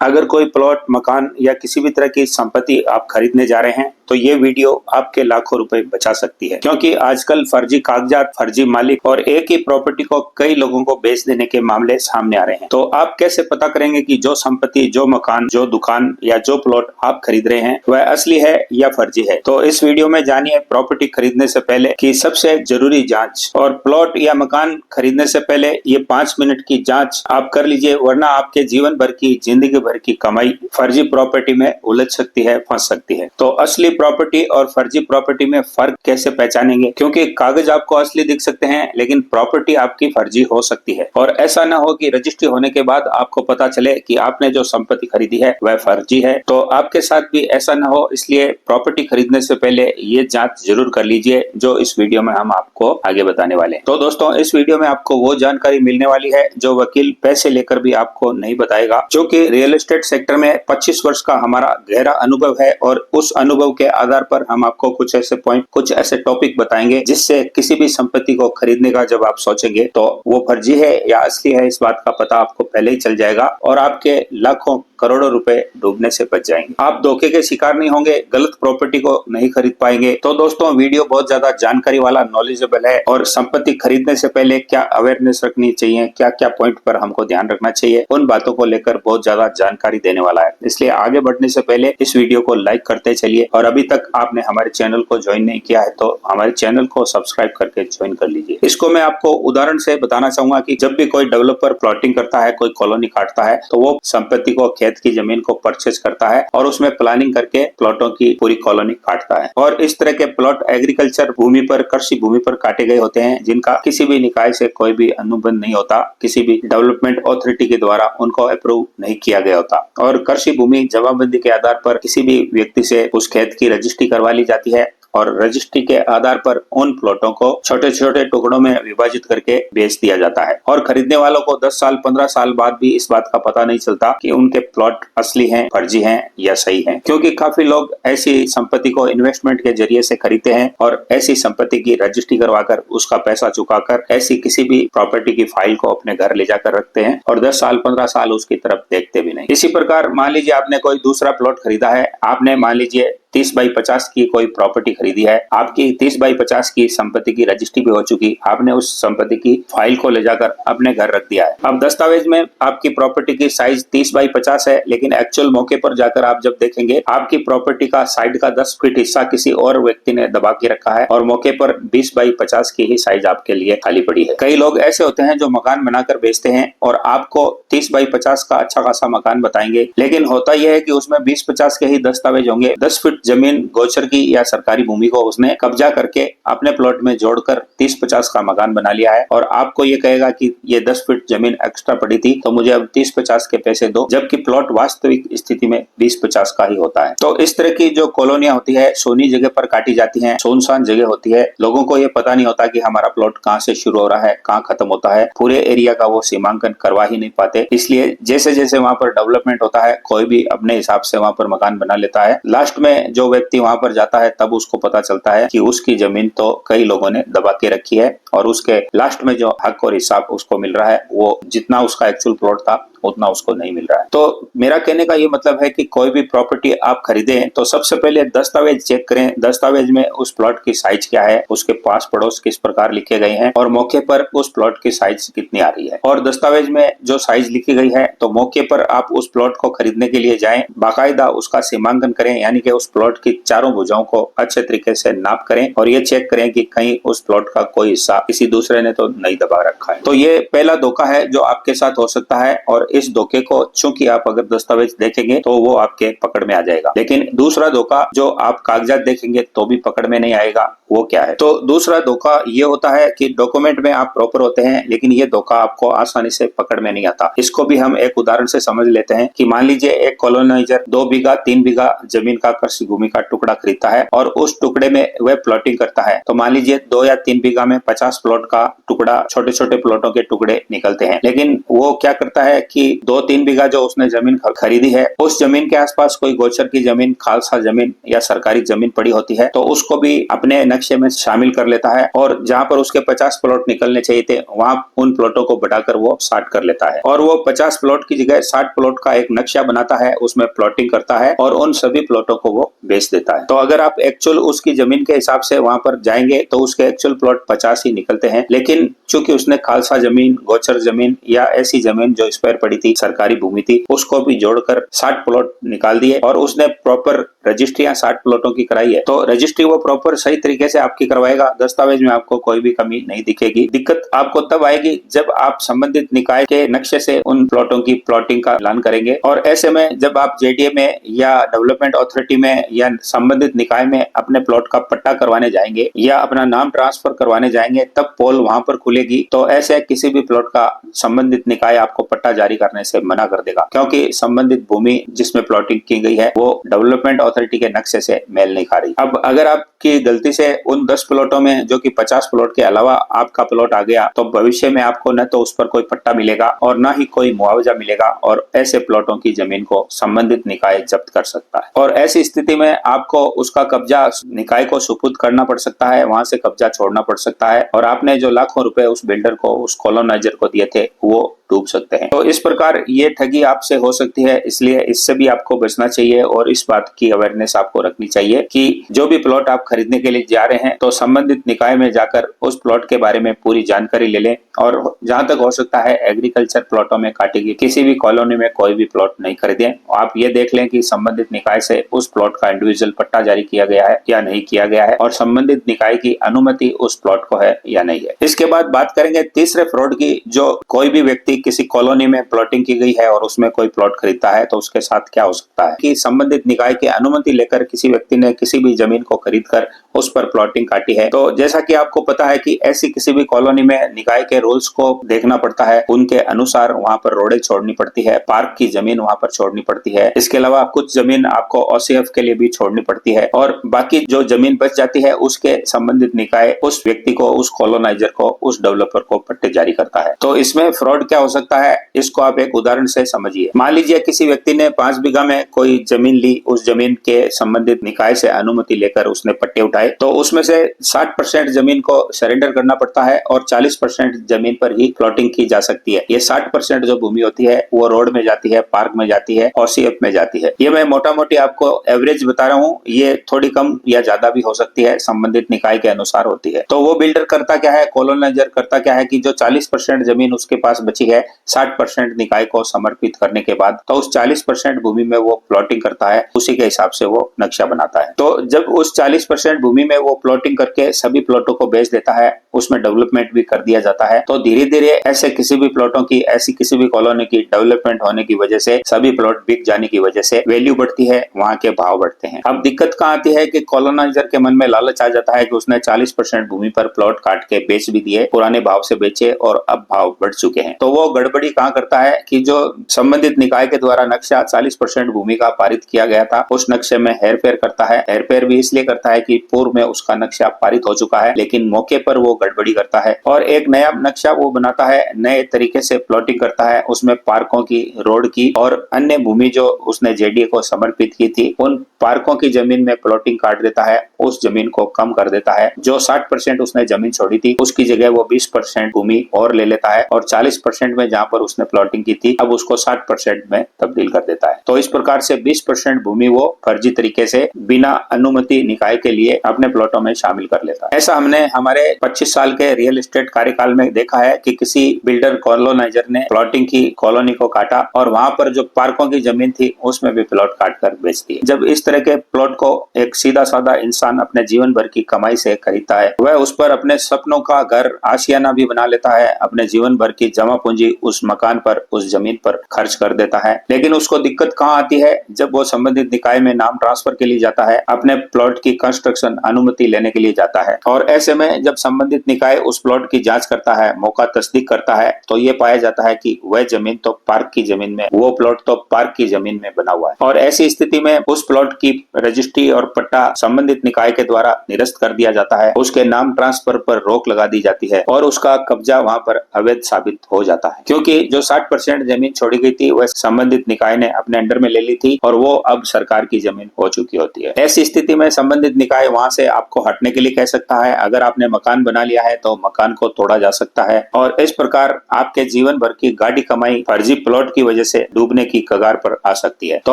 अगर कोई प्लॉट, मकान या किसी भी तरह की संपत्ति आप खरीदने जा रहे हैं तो ये वीडियो आपके लाखों रुपए बचा सकती है, क्योंकि आजकल फर्जी कागजात, फर्जी मालिक और एक ही प्रॉपर्टी को कई लोगों को बेच देने के मामले सामने आ रहे हैं। तो आप कैसे पता करेंगे कि जो संपत्ति, जो मकान, जो दुकान या जो प्लॉट आप खरीद रहे हैं वह असली है या फर्जी है? तो इस वीडियो में जानिए प्रॉपर्टी खरीदने से पहले की सबसे जरूरी जाँच। और प्लॉट या मकान खरीदने से पहले ये 5 मिनट की जाँच आप कर लीजिए, वरना आपके जीवन भर की, जिंदगी भर की कमाई फर्जी प्रॉपर्टी में उलझ सकती है, फंस सकती है। तो असली प्रॉपर्टी और फर्जी प्रॉपर्टी में फर्क कैसे पहचानेंगे? क्योंकि कागज आपको असली दिख सकते हैं लेकिन प्रॉपर्टी आपकी फर्जी हो सकती है। और ऐसा ना हो कि रजिस्ट्री होने के बाद आपको पता चले कि आपने जो संपत्ति खरीदी है वह फर्जी है। तो आपके साथ भी ऐसा ना हो, इसलिए प्रॉपर्टी खरीदने से पहले ये जांच जरूर कर लीजिए जो इस वीडियो में हम आपको आगे बताने वाले हैं। तो दोस्तों, इस वीडियो में आपको वो जानकारी मिलने वाली है जो वकील पैसे लेकर भी आपको नहीं बताएगा, जो कि रियल एस्टेट सेक्टर में 25 वर्ष का हमारा गहरा अनुभव है। और उस अनुभव के आधार पर हम आपको कुछ ऐसे पॉइंट, कुछ ऐसे टॉपिक बताएंगे जिससे किसी भी संपत्ति को खरीदने का जब आप सोचेंगे तो वो फर्जी है या असली है, इस बात का पता आपको पहले ही चल जाएगा और आपके लाखों करोड़ों रुपए डूबने से बच जाएंगे। आप धोखे के शिकार नहीं होंगे, गलत प्रॉपर्टी को नहीं खरीद पाएंगे। तो दोस्तों, वीडियो बहुत ज्यादा जानकारी वाला, नॉलेजेबल है। और संपत्ति खरीदने से पहले क्या अवेयरनेस रखनी चाहिए, क्या क्या पॉइंट पर हमको ध्यान रखना चाहिए, उन बातों को लेकर बहुत ज्यादा जानकारी देने वाला है। इसलिए आगे बढ़ने से पहले इस वीडियो को लाइक करते चलिए, और अभी तक आपने हमारे चैनल को ज्वाइन नहीं किया है तो हमारे चैनल को सब्सक्राइब करके ज्वाइन कर लीजिए। इसको मैं आपको उदाहरण से बताना चाहूंगा कि जब भी कोई डेवलपर प्लॉटिंग करता है, कोई कॉलोनी काटता है, तो वो संपत्ति को, खेत की जमीन को परचेज करता है और उसमें प्लानिंग करके प्लॉटों की पूरी कॉलोनी काटता है। और इस तरह के प्लॉट एग्रीकल्चर भूमि पर, कृषि भूमि पर काटे गए होते हैं, जिनका किसी भी निकाय से कोई भी अनुबंध नहीं होता, किसी भी डेवलपमेंट अथॉरिटी के द्वारा उनको अप्रूव नहीं किया गया होता। और कृषि भूमि जमाबंदी के आधार पर किसी भी व्यक्ति से उस खेत की रजिस्ट्री करवा ली जाती है और रजिस्ट्री के आधार पर उन प्लॉटों को छोटे छोटे टुकड़ों में विभाजित करके बेच दिया जाता है। और खरीदने वालों को 10 साल, 15 साल बाद भी इस बात का पता नहीं चलता कि उनके प्लॉट असली हैं, फर्जी हैं या सही हैं, क्योंकि काफी लोग ऐसी संपत्ति को इन्वेस्टमेंट के जरिए से खरीदते हैं और ऐसी संपत्ति की रजिस्ट्री करवाकर, उसका पैसा चुकाकर ऐसी किसी भी प्रॉपर्टी की फाइल को अपने घर ले जाकर रखते हैं और 10 साल, 15 साल उसकी तरफ देखते भी नहीं। इसी प्रकार मान लीजिए आपने कोई दूसरा प्लॉट खरीदा है, आपने मान लीजिए 30 बाई 50 की कोई प्रॉपर्टी खरीदी है, आपकी 30 बाई 50 की संपत्ति की रजिस्ट्री भी हो चुकी, आपने उस संपत्ति की फाइल को ले जाकर अपने घर रख दिया है। अब दस्तावेज में आपकी प्रॉपर्टी की साइज 30 बाई 50 है, लेकिन एक्चुअल मौके पर जाकर आप जब देखेंगे आपकी प्रॉपर्टी का साइड का 10 फीट हिस्सा किसी और व्यक्ति ने दबा के रखा है और मौके पर 20 बाई 50 की ही साइज आपके लिए खाली पड़ी है। कई लोग ऐसे होते हैं जो मकान बनाकर बेचते हैं और आपको 30 बाई 50 का अच्छा खासा मकान बताएंगे, लेकिन होता यह है कि उसमें 20-50 के ही दस्तावेज होंगे। 10 फीट जमीन गोचर की या सरकारी भूमि को उसने कब्जा करके अपने प्लॉट में जोड़कर 30-50 का मकान बना लिया है और आपको ये कहेगा कि ये 10 फीट जमीन एक्स्ट्रा पड़ी थी तो मुझे अब 30-50 के पैसे दो, जबकि प्लॉट वास्तविक स्थिति में 20-50 का ही होता है। तो इस तरह की जो कॉलोनियां होती है, सोनी जगह पर काटी जाती है, सुनसान जगह होती है, लोगों को ये पता नहीं होता कि हमारा प्लॉट कहाँ से शुरू हो रहा है, कहाँ खत्म होता है, पूरे एरिया का वो सीमांकन करवा ही नहीं पाते। इसलिए जैसे जैसे वहां पर डेवलपमेंट होता है, कोई भी अपने हिसाब से वहां पर मकान बना लेता है। लास्ट में जो व्यक्ति वहां पर जाता है तब उसको पता चलता है कि उसकी जमीन तो कई लोगों ने दबा के रखी है और उसके लास्ट में जो हक और हिसाब उसको मिल रहा है वो जितना उसका एक्चुअल प्लॉट था उतना उसको नहीं मिल रहा है। तो मेरा कहने का ये मतलब है कि कोई भी प्रॉपर्टी आप खरीदें तो सबसे पहले दस्तावेज चेक करें। दस्तावेज में उस प्लॉट की साइज क्या है, उसके पास पड़ोस किस प्रकार लिखे गए हैं और मौके पर उस प्लॉट की साइज कितनी आ रही है। और दस्तावेज में जो साइज लिखी गई है तो मौके पर आप उस प्लॉट को खरीदने के लिए जाएं, बाकायदा उसका सीमांकन करें, यानी कि उस प्लॉट की चारों भुजाओं को अच्छे तरीके से नाप करें और ये चेक करें कि कहीं उस प्लॉट का कोई हिस्सा किसी दूसरे ने तो नहीं दबा रखा है। तो ये पहला धोखा है जो आपके साथ हो सकता है और इस धोखे को चूंकि आप अगर दस्तावेज देखेंगे तो वो आपके पकड़ में आ जाएगा। लेकिन दूसरा धोखा जो आप कागजात देखेंगे तो भी पकड़ में नहीं आएगा, वो क्या है? तो दूसरा धोखा ये होता है कि डॉक्यूमेंट में आप प्रॉपर होते हैं लेकिन ये धोखा आपको आसानी से पकड़ में नहीं आता। इसको भी हम एक उदाहरण से समझ लेते हैं कि मान लीजिए एक कॉलोनाइजर 2 बीघा 3 बीघा जमीन का कृषि भूमि का टुकड़ा खरीदता है और उस टुकड़े में वह प्लॉटिंग करता है। तो मान लीजिए 2 या 3 बीघा में 50 प्लॉट का टुकड़ा, छोटे छोटे प्लॉटों के टुकड़े निकलते हैं। लेकिन वो क्या करता है कि कि 2-3 बीघा जो उसने जमीन खरीदी है, उस जमीन के आसपास कोई गोचर की जमीन, खालसा जमीन या सरकारी जमीन पड़ी होती है तो उसको भी अपने नक्शे में शामिल कर लेता है और जहां पर उसके 50 प्लॉट निकलने चाहिए थे वहां उन प्लॉटों को बढ़ाकर वो 60 कर लेता है और वो 50 प्लॉट की जगह 60 प्लॉट का एक नक्शा बनाता है, उसमें प्लॉटिंग करता है और उन सभी प्लॉटों को वो बेच देता है। तो अगर आप एक्चुअल उसकी जमीन के हिसाब से वहां पर जाएंगे तो उसके एक्चुअल प्लॉट 50 ही निकलते हैं, लेकिन चूंकि उसने खालसा जमीन, गोचर जमीन या ऐसी जमीन जो स्पेयर पड़ी थी, सरकारी भूमि थी, उसको भी जोड़कर 60 प्लॉट निकाल दिए और उसने प्रॉपर रजिस्ट्रियां 60 प्लॉटों की कराई है। तो रजिस्ट्री वो प्रॉपर सही तरीके से आपकी करवाएगा, दस्तावेज में आपको कोई भी कमी नहीं दिखेगी। दिक्कत आपको तब आएगी जब आप संबंधित निकाय के नक्शे से उन प्लॉटों की प्लॉटिंग का ऐलान करेंगे और ऐसे में जब आप जेडीए में या डेवलपमेंट अथॉरिटी में या संबंधित निकाय में अपने प्लॉट का पट्टा करवाने जाएंगे या अपना नाम ट्रांसफर करवाने जाएंगे तब पोल वहां पर खुलेगी। तो ऐसे किसी भी प्लॉट का संबंधित निकाय आपको पट्टा जारी करने से मना कर देगा, क्योंकि संबंधित भूमि जिसमें प्लॉटिंग की गई है वो डेवलपमेंट अथॉरिटी के नक्शे से मेल नहीं खा रही। अब अगर आपकी गलती से उन 10 प्लॉटों में जो कि 50 प्लॉट के अलावा आपका प्लॉट आ गया तो भविष्य में आपको न तो उस पर कोई पट्टा मिलेगा और न ही कोई मुआवजा मिलेगा और ऐसे प्लॉटों की जमीन को संबंधित निकाय जब्त कर सकता है और ऐसी स्थिति में आपको उसका कब्जा निकाय को सुपुर्द करना पड़ सकता है, वहां से कब्जा छोड़ना पड़ सकता है और आपने जो लाखों रुपए उस बिल्डर को, उस कॉलोनाइजर को दिए थे वो डूब सकते हैं। तो इस प्रकार ये ठगी आपसे हो सकती है, इसलिए इससे भी आपको बचना चाहिए और इस बात की अवेयरनेस आपको रखनी चाहिए कि जो भी प्लॉट आप खरीदने के लिए जा रहे हैं तो संबंधित निकाय में जाकर उस प्लॉट के बारे में पूरी जानकारी ले लें और जहां तक हो सकता है एग्रीकल्चर प्लॉटों में काटी गई किसी भी कॉलोनी में कोई भी प्लॉट नहीं खरीदें। आप ये देख लें कि संबंधित निकाय से उस प्लॉट का इंडिविजुअल पट्टा जारी किया गया है या नहीं किया गया है और संबंधित निकाय की अनुमति उस प्लॉट को है या नहीं है। इसके बाद बात करेंगे तीसरे फ्रॉड की। जो कोई भी व्यक्ति किसी कॉलोनी में प्लॉटिंग की गई है और उसमें कोई प्लॉट खरीदता है तो उसके साथ क्या हो सकता है कि संबंधित निकाय की अनुमति लेकर किसी व्यक्ति ने किसी भी जमीन को खरीदकर उस पर प्लॉटिंग काटी है। तो जैसा कि आपको पता है कि ऐसी किसी भी कॉलोनी में निकाय के रूल्स को देखना पड़ता है, उनके अनुसार वहां पर रोडें छोड़नी पड़ती है, पार्क की जमीन वहां पर छोड़नी पड़ती है। इसके अलावा कुछ जमीन आपको ओसीएफ के लिए भी छोड़नी पड़ती है और बाकी जो जमीन बच जाती है उसके संबंधित निकाय उस व्यक्ति को, उस कॉलोनाइजर को, उस डेवलपर को पट्टे जारी करता है। तो इसमें फ्रॉड क्या हो सकता है इसको आप एक उदाहरण से समझिए। मान लीजिए किसी व्यक्ति ने 5 बीघा में कोई जमीन ली, उस जमीन के संबंधित निकाय से अनुमति लेकर उसने पट्टे उठाए तो उसमें से 60% जमीन को सरेंडर करना पड़ता है और 40% जमीन पर ही प्लॉटिंग की जा सकती है। ये 60% जो भूमि होती है वो रोड में जाती है, पार्क में जाती है, ओसीएफ में जाती है। ये मैं मोटा मोटी आपको एवरेज बता रहा हूँ, ये थोड़ी कम या ज्यादा भी हो सकती है, संबंधित निकाय के अनुसार होती है। तो वो बिल्डर करता क्या है, कॉलोनाइजर करता क्या है कि जो 40% जमीन उसके पास बची है 60% निकाय को समर्पित करने के बाद तो उस 40% भूमि में वो प्लॉटिंग करता है, उसी के हिसाब से वो नक्शा बनाता है। तो जब उस 40% भूमि में वो प्लॉटिंग करके सभी प्लॉटों को बेच देता है, उसमें डेवलपमेंट भी कर दिया जाता है, तो धीरे धीरे ऐसे किसी भी प्लॉटों की, ऐसी किसी भी कॉलोनी की डेवलपमेंट होने की वजह से, सभी प्लॉट बिक जाने की वजह से वैल्यू बढ़ती है, वहां के भाव बढ़ते हैं। अब दिक्कत कहाँ आती है कि कॉलोनाइजर के मन में लालच आ जाता है कि उसने 40% भूमि पर प्लॉट काट के बेच भी दिए, पुराने भाव से बेचे और अब भाव बढ़ चुके हैं। तो वो गड़बड़ी कहाँ करता है कि जो संबंधित निकाय के द्वारा नक्शा 40% भूमि का पारित किया गया था उस नक्शे में हेरफेर करता है। हेरफेर भी इसलिए करता है कि पूर्व में उसका नक्शा पारित हो चुका है लेकिन मौके पर वो गड़बड़ी करता है और एक नया नक्शा वो बनाता है, नए तरीके से प्लॉटिंग करता है, उसमें पार्कों की, रोड की और अन्य भूमि जो उसने जेडीए को समर्पित की थी उन पार्कों की जमीन में प्लॉटिंग काट देता है, उस जमीन को कम कर देता है। जो 60% उसने जमीन छोड़ी थी उसकी जगह वो 20% भूमि और ले लेता है और 40% में जहां पर उसने प्लॉटिंग की थी अब उसको 60% में तब्दील कर देता है। तो इस प्रकार से 20% भूमि वो फर्जी तरीके से बिना अनुमति निकाय के लिए अपने प्लॉटों में शामिल कर लेता है। ऐसा हमने हमारे 25 साल के रियल एस्टेट कार्यकाल में देखा है कि किसी बिल्डर कॉलोनाइजर ने प्लॉटिंग की कॉलोनी को काटा और वहां पर जो पार्कों की जमीन थी उसमें भी प्लॉट काट कर बेच दी। जब इस तरह के प्लॉट को एक सीधा साधा इंसान अपने जीवन भर की कमाई से खरीदता है, वह उस पर अपने सपनों का घर, आशियाना भी बना लेता है, अपने जीवन भर की जमा पूंजी उस मकान पर, उस जमीन पर खर्च कर देता है। लेकिन उसको दिक्कत कहाँ आती है, जब वो संबंधित निकाय में नाम ट्रांसफर के लिए जाता है, अपने प्लॉट की कंस्ट्रक्शन अनुमति लेने के लिए जाता है और ऐसे में जब संबंधित निकाय उस प्लॉट की जांच करता है, मौका तस्दीक करता है तो ये पाया जाता है कि वह जमीन तो पार्क की जमीन में, वो प्लॉट तो पार्क की जमीन में बना हुआ है और ऐसी स्थिति में उस प्लॉट की रजिस्ट्री और पट्टा संबंधित निकाय के द्वारा निरस्त कर दिया जाता है, उसके नाम ट्रांसफर पर रोक लगा दी जाती है और उसका कब्जा वहां पर अवैध साबित हो जाता है, क्योंकि जो 60% जमीन छोड़ी गई थी वह संबंधित निकाय ने अपने अंडर में ले ली थी और वो अब सरकार की जमीन हो चुकी होती है। ऐसी स्थिति में संबंधित निकाय वहां से आपको हटने के लिए कह सकता है। अगर आपने मकान बना लिया है तो मकान को तोड़ा जा सकता है और इस प्रकार आपके जीवन भर की गाड़ी कमाई फर्जी प्लॉट की वजह से डूबने की कगार पर आ सकती है। तो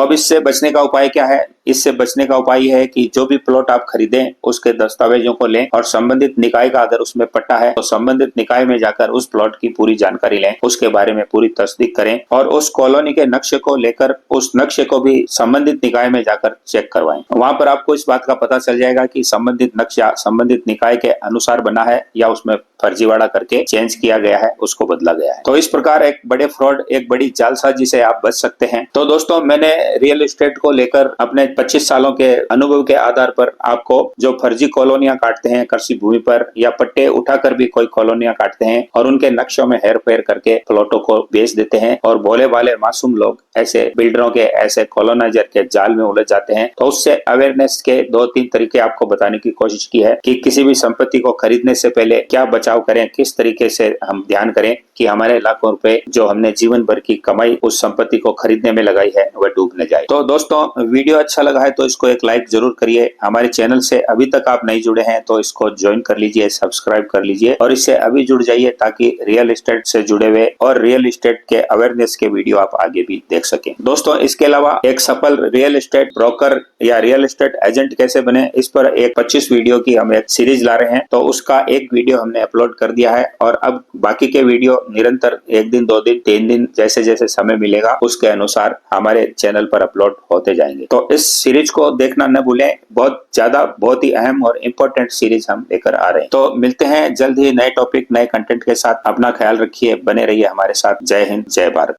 अब इससे बचने का उपाय क्या है? इससे बचने का उपाय है कि जो भी प्लॉट आप खरीदें उसके दस्तावेजों को लें और संबंधित निकाय का अगर उसमें पट्टा है तो संबंधित निकाय में जाकर उस प्लॉट की पूरी जानकारी लें, उसके बारे में पूरी तस्दीक करें और उस कॉलोनी के नक्शे को लेकर उस नक्शे को भी संबंधित निकाय में जाकर चेक करवाएं। वहां पर आपको इस बात का पता चल जाएगा कि संबंधित नक्शा संबंधित निकाय के अनुसार बना है या उसमें फर्जीवाड़ा करके चेंज किया गया है, उसको बदला गया है। तो इस प्रकार एक बड़े फ्रॉड, एक बड़ी जालसाजी से आप बच सकते हैं। तो दोस्तों, मैंने रियल एस्टेट को लेकर अपने 25 सालों के अनुभव के आधार पर आपको जो फर्जी कॉलोनियां काटते हैं कृषि भूमि पर या पट्टे उठाकर भी कोई कॉलोनियां काटते हैं और उनके नक्शों में हेर फेर करके प्लॉटों को बेच देते हैं और भोले भाले मासूम लोग ऐसे बिल्डरों के, ऐसे कॉलोनाइजर के जाल में उलझ जाते हैं। तो उससे अवेयरनेस के 2-3 तरीके आपको बताने की कोशिश की है कि किसी भी संपत्ति को खरीदने से पहले क्या बचाव करें, किस तरीके से हम ध्यान करें कि हमारे लाखों रुपए जो हमने जीवन भर की कमाई उस संपत्ति को खरीदने में लगाई है वह डूब न जाए। तो दोस्तों, वीडियो अच्छा लगा है तो इसको एक लाइक जरूर करिए। हमारे चैनल से अभी तक आप नहीं जुड़े हैं तो इसको ज्वाइन कर लीजिए, सब्सक्राइब कर लीजिए और इससे अभी जुड़ जाइए ताकि रियल एस्टेट से जुड़े हुए और रियल एस्टेट के अवेयरनेस के वीडियो आप आगे भी देख सकें। दोस्तों, इसके अलावा एक सफल रियल एस्टेट ब्रोकर या रियल एस्टेट एजेंट कैसे बने, इस पर एक 25 वीडियो की हम एक सीरीज ला रहे हैं। तो उसका एक वीडियो हमने अपलोड कर दिया है और अब बाकी के वीडियो निरंतर 1 दिन, 2 दिन, 3 दिन जैसे जैसे समय मिलेगा उसके अनुसार हमारे चैनल पर अपलोड होते जाएंगे। तो इस सीरीज को देखना न भूलें, बहुत ही अहम और इम्पोर्टेंट सीरीज हम लेकर आ रहे हैं। तो मिलते हैं जल्द ही नए टॉपिक, नए कंटेंट के साथ। अपना ख्याल रखिए, बने रहिए हमारे साथ। जय हिंद, जय भारत।